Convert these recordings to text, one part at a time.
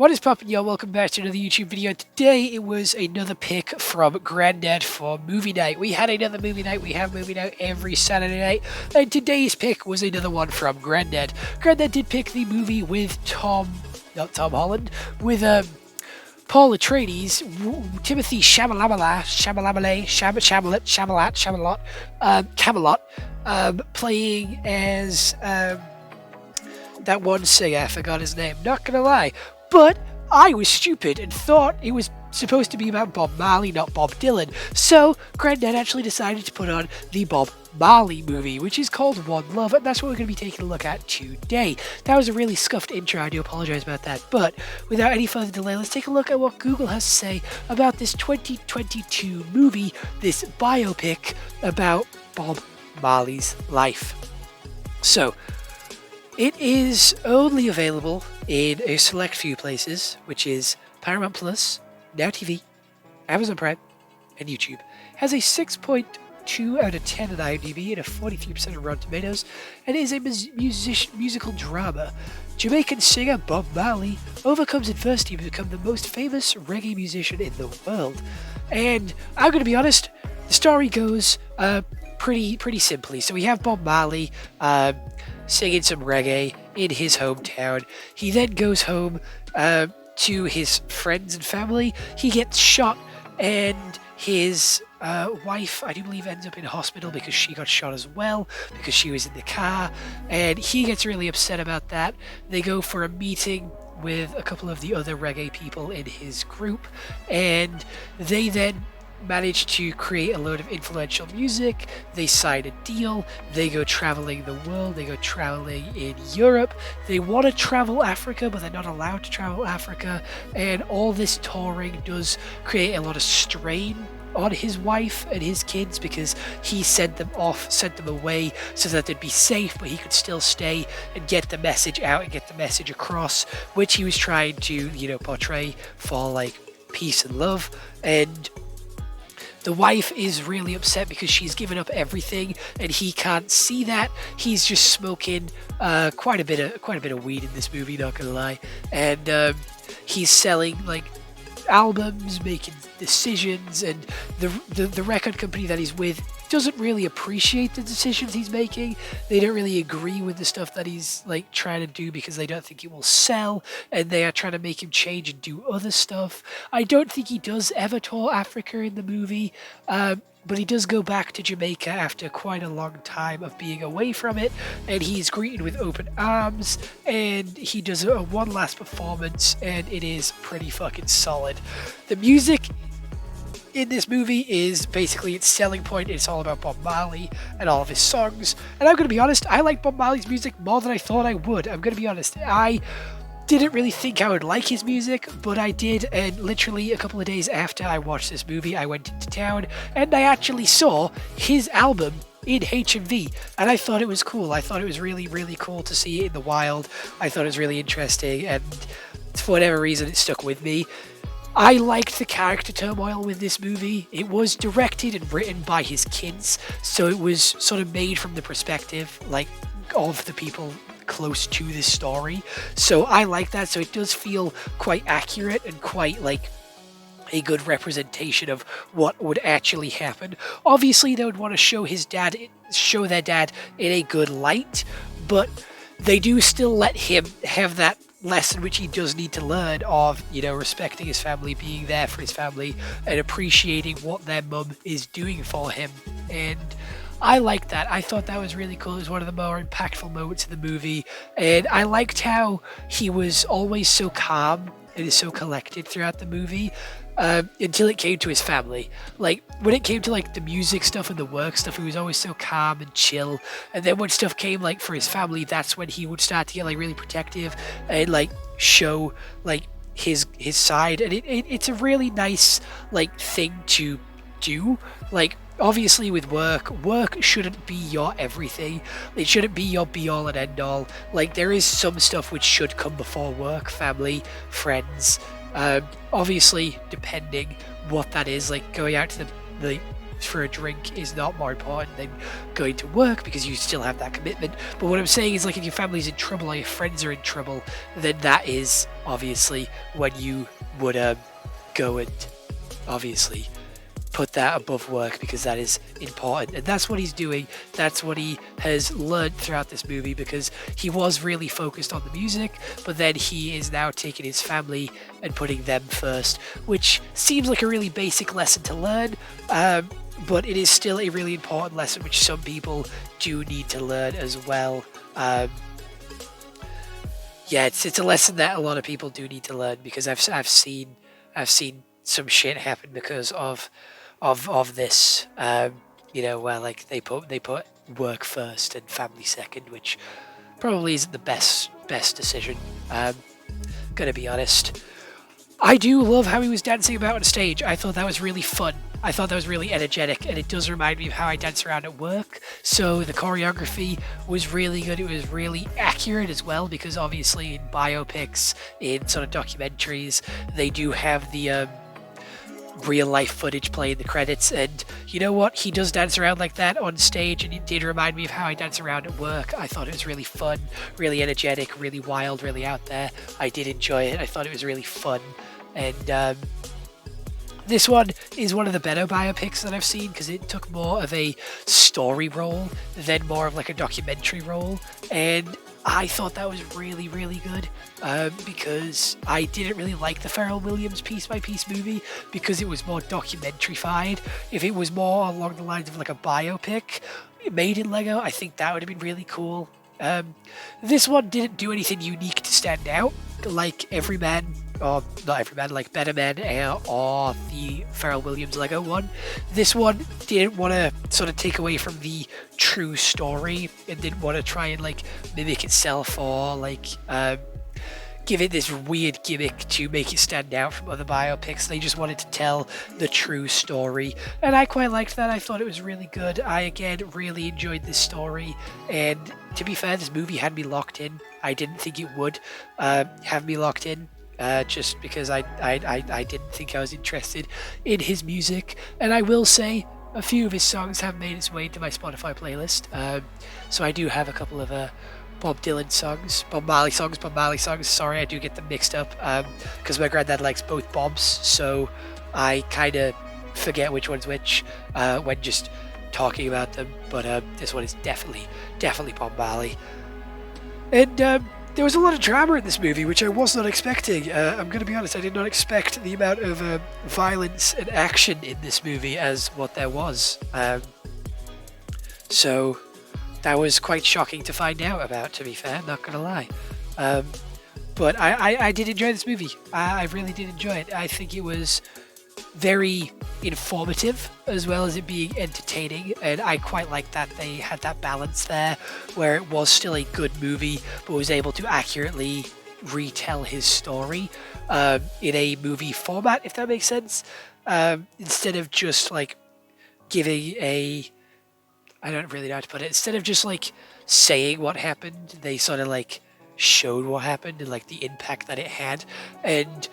What is poppin', y'all? Welcome back to another YouTube video. Today it was another pick from Granddad for movie night. We had another movie night. We have movie night every Saturday night. And today's pick was another one from Granddad. Granddad did pick the movie with not Tom Holland, with Paul Atreides, Timothy Camelot, playing as that one singer. I forgot his name. Not gonna lie. But I was stupid and thought it was supposed to be about Bob Marley, not Bob Dylan. So Granddad actually decided to put on the Bob Marley movie, which is called One Love, and that's what we're going to be taking a look at today. That was a really scuffed intro, I do apologize about that, but without any further delay, let's take a look at what Google has to say about this 2022 movie, this biopic about Bob Marley's life. So, it is only available in a select few places, which is Paramount Plus, Now TV, Amazon Prime, and YouTube. Has a 6.2 out of 10 on IMDb and a 43% on Rotten Tomatoes, and is a musical drama. Jamaican singer Bob Marley overcomes adversity to become the most famous reggae musician in the world. And I'm going to be honest, the story goes pretty simply. So we have Bob Marley singing some reggae in his hometown. He then goes home to his friends and family. He gets shot, and his wife, I do believe, ends up in hospital because she got shot as well, because she was in the car, and he gets really upset about that. They go for a meeting with a couple of the other reggae people in his group, and they then manage to create a load of influential music. They sign a deal. They go traveling the world. They go traveling in Europe. They want to travel Africa, but they're not allowed to travel Africa. And all this touring does create a lot of strain on his wife and his kids, because he sent them away so that they'd be safe, but he could still stay and get the message out and get the message across, which he was trying to, portray for like peace and love. And the wife is really upset because she's given up everything, and he can't see that. He's just smoking quite a bit of weed in this movie, not gonna lie, and he's selling like albums, making decisions, and the record company that he's with doesn't really appreciate the decisions he's making. They don't really agree with the stuff that he's like trying to do because they don't think it will sell, and they are trying to make him change and do other stuff. I don't think he does ever tour Africa in the movie, but he does go back to Jamaica after quite a long time of being away from it, and he's greeted with open arms, and he does one last performance, and it is pretty fucking solid. The music in this movie is basically its selling point. It's all about Bob Marley and all of his songs, and I'm going to be honest, I like Bob Marley's music more than I thought I would. I'm going to be honest, I didn't really think I would like his music, but I did, and literally a couple of days after I watched this movie, I went into town and I actually saw his album in HMV, and I thought it was cool. I thought it was really, really cool to see it in the wild. I thought it was really interesting, and for whatever reason, it stuck with me. I liked the character turmoil with this movie. It was directed and written by his kids, so it was sort of made from the perspective, like, of the people close to this story. So I like that. So it does feel quite accurate and quite like a good representation of what would actually happen. Obviously, they would want to show their dad in a good light, but they do still let him have that lesson which he does need to learn of, respecting his family, being there for his family, and appreciating what their mum is doing for him. And I liked that. I thought that was really cool. It was one of the more impactful moments in the movie, and I liked how he was always so calm and is so collected throughout the movie, until it came to his family. Like, when it came to like the music stuff and the work stuff, he was always so calm and chill, and then when stuff came like for his family, that's when he would start to get like really protective and like show like his side. And it's a really nice like thing to do. Like, obviously with work shouldn't be your everything. It shouldn't be your be all and end all. Like, there is some stuff which should come before work, family, friends. Obviously, depending what that is, like going out to the for a drink is not more important than going to work because you still have that commitment. But what I'm saying is, like, if your family's in trouble or your friends are in trouble, then that is obviously when you would go and obviously put that above work, because that is important. And that's what he's doing. That's what he has learned throughout this movie, because he was really focused on the music, but then he is now taking his family and putting them first, which seems like a really basic lesson to learn, but it is still a really important lesson which some people do need to learn as well. Yeah, it's a lesson that a lot of people do need to learn, because I've seen some shit happen because of this, where like they put work first and family second, which probably isn't the best decision. Gonna be honest. I do love how he was dancing about on stage. I thought that was really fun. I thought that was really energetic, and it does remind me of how I dance around at work. So the choreography was really good. It was really accurate as well, because obviously in biopics, in sort of documentaries, they do have the real life footage play in the credits, and you know what, he does dance around like that on stage, and it did remind me of how I dance around at work. I thought it was really fun, really energetic, really wild, really out there. I did enjoy it. I thought it was really fun, and this one is one of the better biopics that I've seen, because it took more of a story role than more of like a documentary role, and I thought that was really, really good, because I didn't really like the Pharrell Williams piece by piece movie, because it was more documentary-fied. If it was more along the lines of like a biopic made in Lego, I think that would have been really cool. This one didn't do anything unique to stand out, like Everyman, or not Everyman, like Better Man or the Pharrell Williams Lego one. This one didn't want to sort of take away from the true story, and didn't want to try and like mimic itself, or like give it this weird gimmick to make it stand out from other biopics. They just wanted to tell the true story, and I quite liked that. I thought it was really good. I again really enjoyed this story, and to be fair, this movie had me locked in. I didn't think it would have me locked in, just because I didn't think I was interested in his music. And I will say, a few of his songs have made its way into my Spotify playlist. So I do have a couple of Bob Marley songs. Sorry, I do get them mixed up, because my granddad likes both Bobs, so I kind of forget which one's which when just talking about them. But this one is definitely Bob Marley. And there was a lot of drama in this movie, which I was not expecting. I'm going to be honest, I did not expect the amount of violence and action in this movie as what there was. So that was quite shocking to find out about, to be fair, not going to lie. But I did enjoy this movie. I really did enjoy it. I think it was very informative as well as it being entertaining, and I quite like that they had that balance there, where it was still a good movie but was able to accurately retell his story in a movie format, if that makes sense, instead of just like giving I don't really know how to put it, instead of just like saying what happened, they sort of like showed what happened and like the impact that it had. And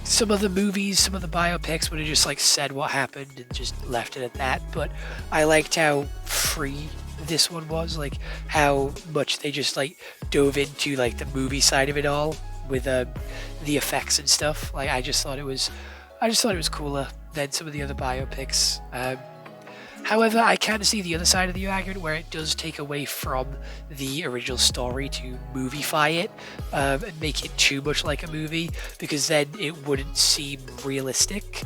some of the movies, some of the biopics would have just like said what happened and just left it at that. But I liked how free this one was, like how much they just like dove into like the movie side of it all with the effects and stuff. Like I just thought it was cooler than some of the other biopics. However, I can see the other side of the argument, where it does take away from the original story to movify it and make it too much like a movie, because then it wouldn't seem realistic,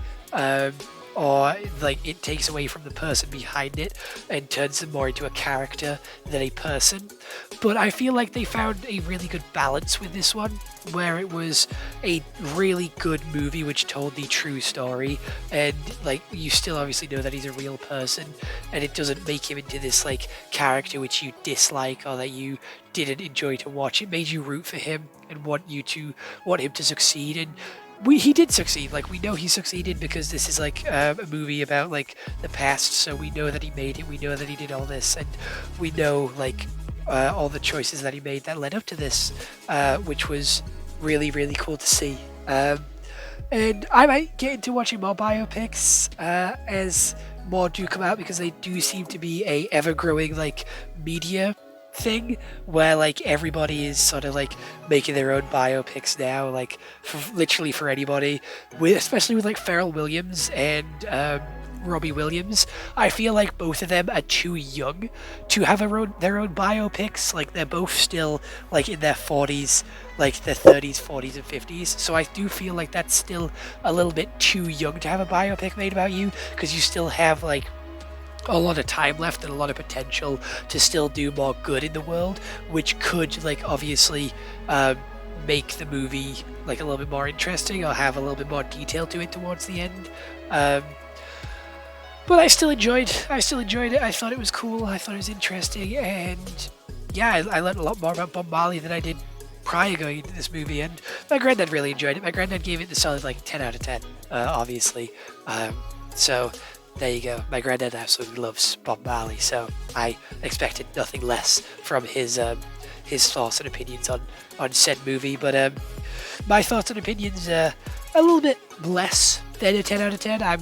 or like it takes away from the person behind it and turns them more into a character than a person. But I feel like they found a really good balance with this one, where it was a really good movie which told the true story, and like you still obviously know that he's a real person, and it doesn't make him into this like character which you dislike or that you didn't enjoy to watch. It made you root for him and want him to succeed, and he did succeed. Like we know he succeeded because this is like a movie about like the past, so we know that he made it, we know that he did all this, and we know like all the choices that he made that led up to this, which was really, really cool to see. And I might get into watching more biopics as more do come out, because they do seem to be a ever-growing like media thing where like everybody is sort of like making their own biopics now, like literally for anybody, especially with like Pharrell Williams and Robbie Williams. I feel like both of them are too young to have their own biopics. Like they're both still like in their 40s, like their 30s, 40s, and 50s. So I do feel like that's still a little bit too young to have a biopic made about you, because you still have like a lot of time left and a lot of potential to still do more good in the world, which could like obviously make the movie like a little bit more interesting or have a little bit more detail to it towards the end. But I still enjoyed it. I thought it was cool. I thought it was interesting, and yeah, I learned a lot more about Bob Marley than I did prior going into this movie. And my granddad really enjoyed it. My granddad gave it the solid like 10 out of 10, obviously. So there you go. My granddad absolutely loves Bob Marley, so I expected nothing less from his thoughts and opinions on said movie. But my thoughts and opinions are a little bit less than a 10 out of 10. I'm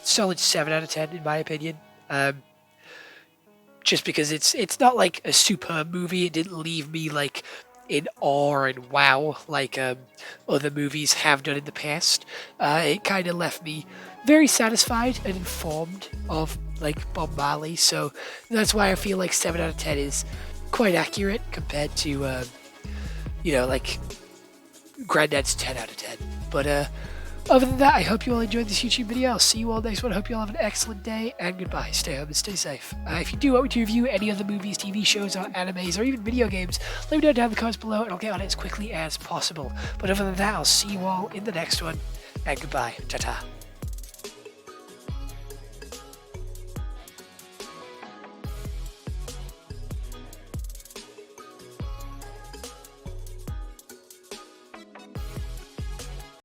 solid 7 out of 10 in my opinion. Just because it's not like a superb movie. It didn't leave me like in awe and wow like other movies have done in the past. It kind of left me very satisfied and informed of like Bob Marley, so that's why I feel like 7 out of 10 is quite accurate compared to like Granddad's 10 out of 10. But other than that, I hope you all enjoyed this YouTube video. I'll see you all next one. I hope you all have an excellent day, and goodbye. Stay home and stay safe. If you do want me to review any other movies, TV shows, or animes, or even video games, let me know down in the comments below, and I'll get on it as quickly as possible. But other than that, I'll see you all in the next one, and goodbye. Ta-ta.